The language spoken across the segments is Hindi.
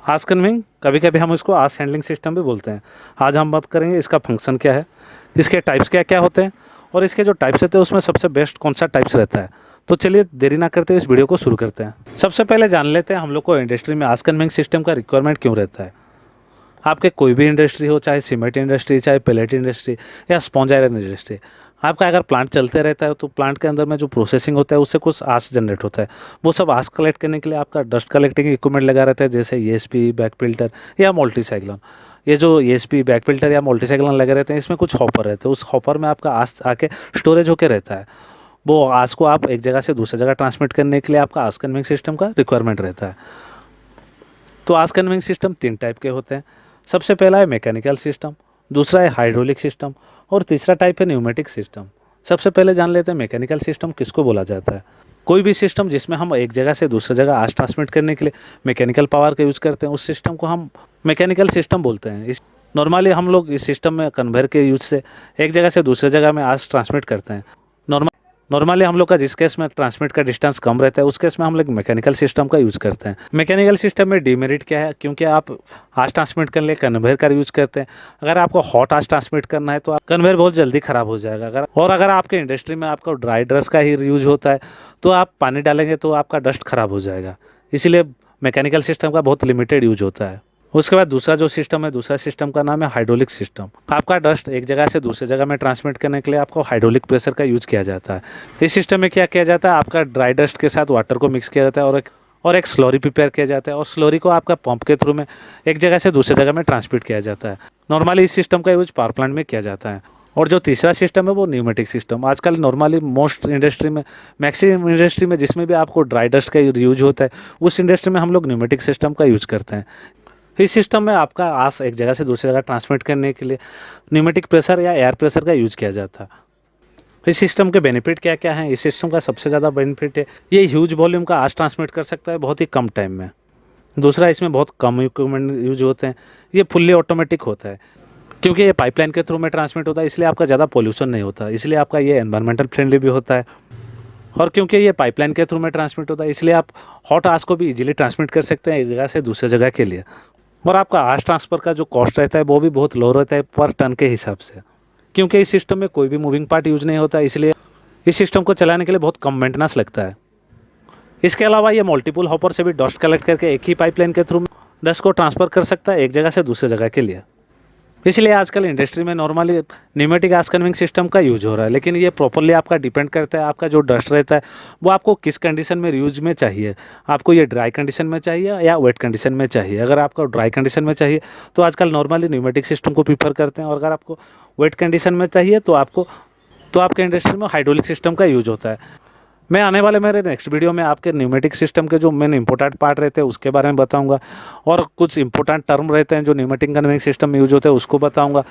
आस्क कन्विंग, कभी कभी हम इसको आस्क हैंडलिंग सिस्टम भी बोलते हैं। आज हम बात करेंगे इसका फंक्शन क्या है, इसके टाइप्स क्या क्या होते हैं, और इसके जो टाइप्स रहते हैं उसमें सबसे बेस्ट कौन सा टाइप्स रहता है। तो चलिए देरी ना करते इस वीडियो को शुरू करते हैं। सबसे पहले जान लेते हैं हम लोग को इंडस्ट्री में आस्क कन्विंग सिस्टम का रिक्वायरमेंट क्यों रहता है। आपके कोई भी इंडस्ट्री हो, चाहे सीमेंट इंडस्ट्री, चाहे पेलेट इंडस्ट्री या स्पॉन्ज आयरन इंडस्ट्री, आपका अगर प्लांट चलते रहता है तो प्लांट के अंदर में जो प्रोसेसिंग होता है उससे कुछ आस्क जनरेट होता है। वो सब आस्क कलेक्ट करने के लिए आपका डस्ट कलेक्टिंग इक्विपमेंट लगा रहता है, जैसे ईएसपी, बैक फिल्टर या मल्टीसाइक्लोन। ये जो ईएसपी, बैक फिल्टर या मल्टीसाइक्लोन लगे रहते हैं, इसमें कुछ हॉपर रहते हैं। उस हॉपर में आपका आस्क आके स्टोरेज होके रहता है। वो आस्क को आप एक जगह से दूसरी जगह ट्रांसमिट करने के लिए आपका आस्क कन्वेइंग सिस्टम का रिक्वायरमेंट रहता है। तो आस्क कन्वेइंग सिस्टम 3 टाइप के होते हैं। सबसे पहला है मैकेनिकल सिस्टम, दूसरा है हाइड्रोलिक सिस्टम, और तीसरा टाइप है न्यूमेटिक सिस्टम। सबसे पहले जान लेते हैं मैकेनिकल सिस्टम किसको बोला जाता है। कोई भी सिस्टम जिसमें हम एक जगह से दूसरी जगह आस्क ट्रांसमिट करने के लिए मैकेनिकल पावर का यूज करते हैं, उस सिस्टम को हम मैकेनिकल सिस्टम बोलते हैं। इस नॉर्मली हम लोग इस सिस्टम में कन्वेयर के यूज से एक जगह से दूसरी जगह में आस्क ट्रांसमिट करते हैं। नॉर्मली हम लोग का जिस केस में ट्रांसमिट का डिस्टेंस कम रहता है, उस केस में हम लोग मैकेनिकल सिस्टम का यूज़ करते हैं। मैकेनिकल सिस्टम में डिमेरिट क्या है, क्योंकि आप आस ट्रांसमिट करने लिए कन्वेयर का यूज़ करते हैं। अगर आपको हॉट आस ट्रांसमिट करना है तो कन्वेयर बहुत जल्दी ख़राब हो जाएगा। अगर आपके इंडस्ट्री में आपको ड्राई डस्ट का ही यूज होता है तो आप पानी डालेंगे तो आपका डस्ट ख़राब हो जाएगा। इसीलिए मैकेनिकल सिस्टम का बहुत लिमिटेड यूज होता है। उसके बाद दूसरा जो सिस्टम है, दूसरा सिस्टम का नाम है हाइड्रोलिक सिस्टम। आपका डस्ट एक जगह से दूसरी जगह में ट्रांसमिट करने के लिए आपको हाइड्रोलिक प्रेशर का यूज किया जाता है। इस सिस्टम में क्या किया जाता है, आपका ड्राई डस्ट के साथ वाटर को मिक्स किया जाता है और एक स्लोरी प्रिपेयर किया जाता है, और स्लोरी को आपका पंप के थ्रू में एक जगह से दूसरी जगह में ट्रांसमिट किया जाता है। नॉर्मली इस सिस्टम का यूज पावर प्लांट में किया जाता है। और जो तीसरा सिस्टम है वो न्यूमेटिक सिस्टम। आजकल नॉर्मली मोस्ट इंडस्ट्री में, मैक्सिमम इंडस्ट्री में जिसमें भी आपको ड्राई डस्ट का यूज होता है, उस इंडस्ट्री में हम लोग न्यूमेटिक सिस्टम का यूज करते हैं। इस सिस्टम में आपका आस एक जगह से दूसरी जगह ट्रांसमिट करने के लिए न्यूमेटिक प्रेशर या एयर प्रेशर का यूज किया जाता है। इस सिस्टम के बेनिफिट क्या क्या हैं। इस सिस्टम का सबसे ज़्यादा बेनिफिट है, ये ह्यूज वॉल्यूम का आस ट्रांसमिट कर सकता है बहुत ही कम टाइम में। दूसरा, इसमें बहुत कम इक्विपमेंट यूज होते हैं। ये फुल्ली ऑटोमेटिक होता है, क्योंकि ये पाइपलाइन के थ्रू में ट्रांसमिट होता है, इसलिए आपका ज़्यादा पोल्यूशन नहीं होता, इसलिए आपका ये एनवायरमेंटल फ्रेंडली भी होता है। और क्योंकि ये पाइपलाइन के थ्रू में ट्रांसमिट होता है, इसलिए आप हॉट आस को भी इजीली ट्रांसमिट कर सकते हैं एक जगह से दूसरी जगह के लिए। और आपका आस ट्रांसफ़र का जो कॉस्ट रहता है वो भी बहुत लो रहता है पर टन के हिसाब से, क्योंकि इस सिस्टम में कोई भी मूविंग पार्ट यूज नहीं होता, इसलिए इस सिस्टम को चलाने के लिए बहुत कम मेंटेनेंस लगता है। इसके अलावा ये मल्टीपल हॉपर से भी डस्ट कलेक्ट करके एक ही पाइपलाइन के थ्रू डस्ट को ट्रांसफ़र कर सकता है एक जगह से दूसरी जगह के लिए। इसलिए आजकल इंडस्ट्री में नॉर्मली न्यूमेटिक आस कन्विंग सिस्टम का यूज हो रहा है, लेकिन ये प्रॉपरली आपका डिपेंड करता है, आपका जो डस्ट रहता है वो आपको किस कंडीशन में यूज में चाहिए। आपको ये ड्राई कंडीशन में चाहिए या वेट कंडीशन में चाहिए। अगर आपको ड्राई कंडीशन में चाहिए तो आजकल नॉर्मली न्यूमेटिक सिस्टम को प्रीफर करते हैं, और अगर आपको वेट कंडीशन में चाहिए तो आपके इंडस्ट्री में हाइड्रोलिक सिस्टम का यूज होता है। मैं आने वाले मेरे नेक्स्ट वीडियो में आपके न्यूमेटिक सिस्टम के जो मेन इंपॉर्टेंट पार्ट रहते हैं उसके बारे में बताऊंगा, और कुछ इंपॉर्टेंट टर्म रहते हैं जो न्यूमेटिक कन्वेइंग सिस्टम में यूज होते हैं उसको बताऊंगा,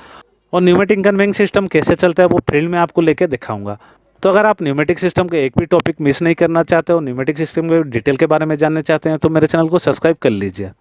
और न्यूमेटिक कन्वेइंग सिस्टम कैसे चलता है वो फील्ड में आपको लेके दिखाऊंगा। तो अगर आप न्यूमेटिक सिस्टम के एक भी टॉपिक मिस नहीं करना चाहते हो, न्यूमेटिक सिस्टम के डिटेल के बारे में जानना चाहते हैं, तो मेरे चैनल को सब्सक्राइब कर लीजिए।